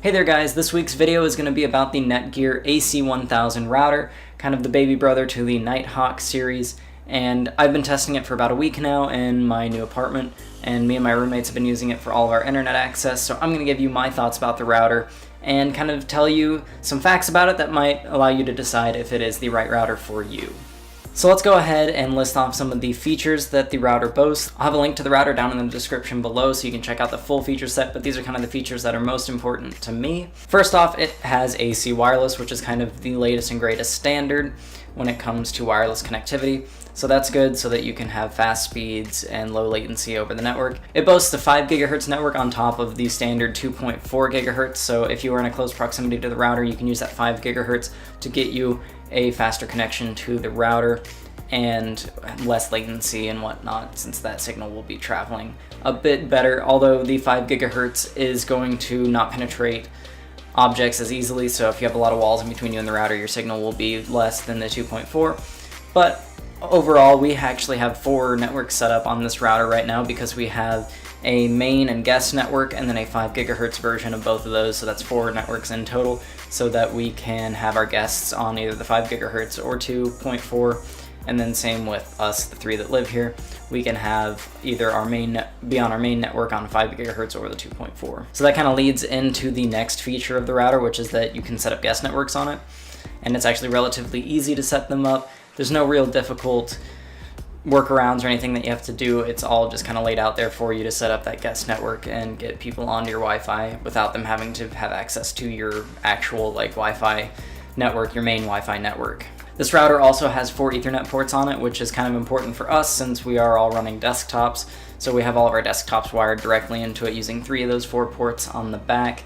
Hey there guys, this week's video is going to be about the NETGEAR AC1000 router, kind of the baby brother to the Nighthawk series, and I've been testing it for about a week now in my new apartment, and me and my roommates have been using it for all of our internet access, so I'm going to give you my thoughts about the router and kind of tell you some facts about it that might allow you to decide if it is the right router for you. So let's go ahead and list off some of the features that the router boasts. I'll have a link to the router down in the description below so you can check out the full feature set, but these are kind of the features that are most important to me. First off, it has AC wireless, which is kind of the latest and greatest standard when it comes to wireless connectivity. So that's good so that you can have fast speeds and low latency over the network. It boasts a 5 GHz network on top of the standard 2.4 GHz, so if you are in a close proximity to the router, you can use that 5 GHz to get you a faster connection to the router and less latency and whatnot, since that signal will be traveling a bit better, although the 5 GHz is going to not penetrate objects as easily, so if you have a lot of walls in between you and the router, your signal will be less than the 2.4. But overall, we actually have 4 networks set up on this router right now because we have a main and guest network and then a 5 GHz version of both of those, so that's 4 networks in total, so that we can have our guests on either the 5 GHz or 2.4, and then same with us, the 3 that live here. We can have either be on our main network on 5 GHz or the 2.4. So that kind of leads into the next feature of the router, which is that you can set up guest networks on it, and it's actually relatively easy to set them up. There's no real difficult workarounds or anything that you have to do. It's all just kind of laid out there for you to set up that guest network and get people onto your Wi-Fi without them having to have access to your actual Wi-Fi network, your main Wi-Fi network. This router also has 4 Ethernet ports on it, which is kind of important for us since we are all running desktops. So we have all of our desktops wired directly into it using 3 of those 4 ports on the back,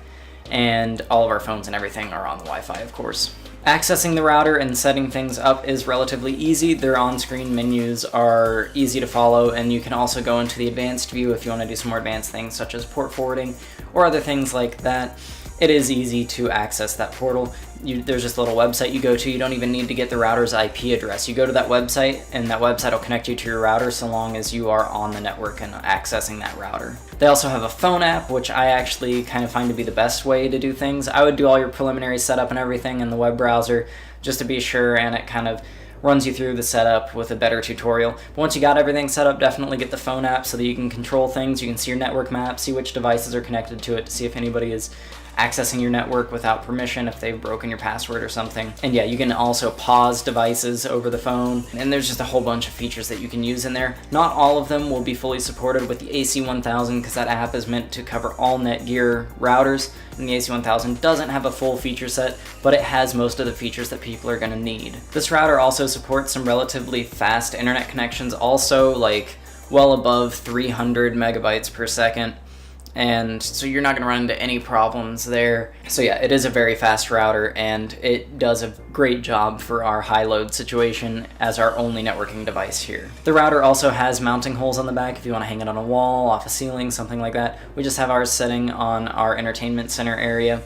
and all of our phones and everything are on the Wi-Fi, of course. Accessing the router and setting things up is relatively easy. Their on-screen menus are easy to follow, and you can also go into the advanced view if you want to do some more advanced things such as port forwarding or other things like that. It is easy to access that portal. There's just a little website you go to. You don't even need to get the router's IP address. You go to that website, and that website will connect you to your router so long as you are on the network and accessing that router. They also have a phone app, which I actually kind of find to be the best way to do things. I would do all your preliminary setup and everything in the web browser just to be sure, and it kind of runs you through the setup with a better tutorial. But once you got everything set up, definitely get the phone app so that you can control things. You can see your network map, see which devices are connected to it to see if anybody is accessing your network without permission, if they've broken your password or something. And yeah, you can also pause devices over the phone, and there's just a whole bunch of features that you can use in there. Not all of them will be fully supported with the AC1000 because that app is meant to cover all NETGEAR routers, and the AC1000 doesn't have a full feature set, but it has most of the features that people are going to need. This router also supports some relatively fast internet connections, also well above 300 megabytes per second. And so you're not going to run into any problems there. So yeah, it is a very fast router, and it does a great job for our high load situation as our only networking device here. The router also has mounting holes on the back if you want to hang it on a wall, off a ceiling, something like that. We just have ours sitting on our entertainment center area,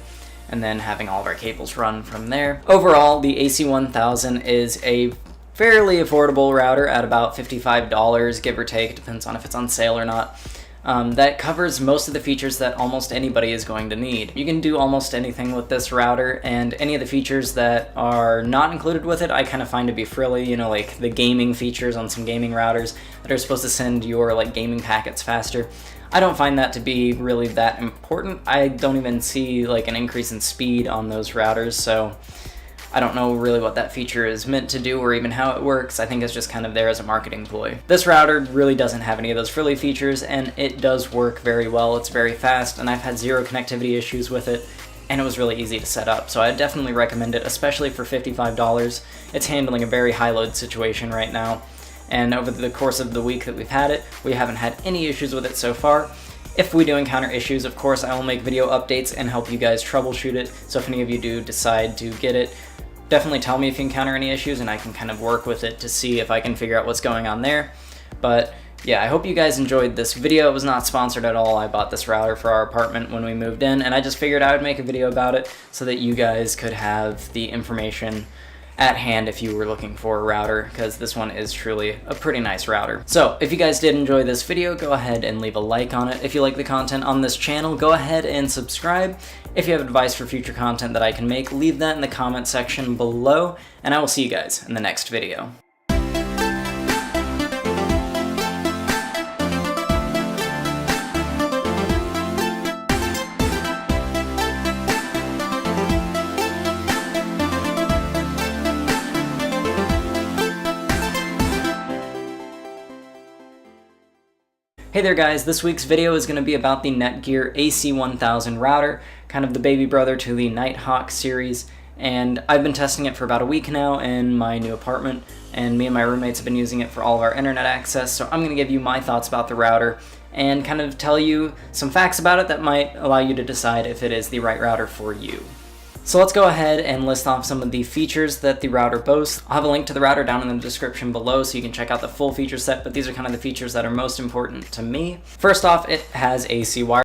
and then having all of our cables run from there. Overall, the AC1000 is a fairly affordable router at about $55, give or take. Depends on if it's on sale or not. That covers most of the features that almost anybody is going to need. You can do almost anything with this router, and any of the features that are not included with it I kind of find to be frilly, like the gaming features on some gaming routers that are supposed to send your gaming packets faster. I don't find that to be really that important. I don't even see an increase in speed on those routers, so I don't know really what that feature is meant to do or even how it works. I think it's just kind of there as a marketing ploy. This router really doesn't have any of those frilly features, and it does work very well. It's very fast, and I've had 0 connectivity issues with it, and it was really easy to set up. So I definitely recommend it, especially for $55. It's handling a very high load situation right now, and over the course of the week that we've had it, we haven't had any issues with it so far. If we do encounter issues, of course, I will make video updates and help you guys troubleshoot it. So if any of you do decide to get it, definitely tell me if you encounter any issues, and I can kind of work with it to see if I can figure out what's going on there. But yeah, I hope you guys enjoyed this video. It was not sponsored at all. I bought this router for our apartment when we moved in, and I just figured I would make a video about it so that you guys could have the information at hand if you were looking for a router, because this one is truly a pretty nice router. So if you guys did enjoy this video, go ahead and leave a like on it. If you like the content on this channel, go ahead and subscribe. If you have advice for future content that I can make, leave that in the comment section below, and I will see you guys in the next video. Hey there guys, this week's video is going to be about the NETGEAR AC1000 router, kind of the baby brother to the Nighthawk series, and I've been testing it for about a week now in my new apartment, and me and my roommates have been using it for all of our internet access, so I'm going to give you my thoughts about the router and kind of tell you some facts about it that might allow you to decide if it is the right router for you. So let's go ahead and list off some of the features that the router boasts. I'll have a link to the router down in the description below so you can check out the full feature set, but these are kind of the features that are most important to me. First off, it has AC wire.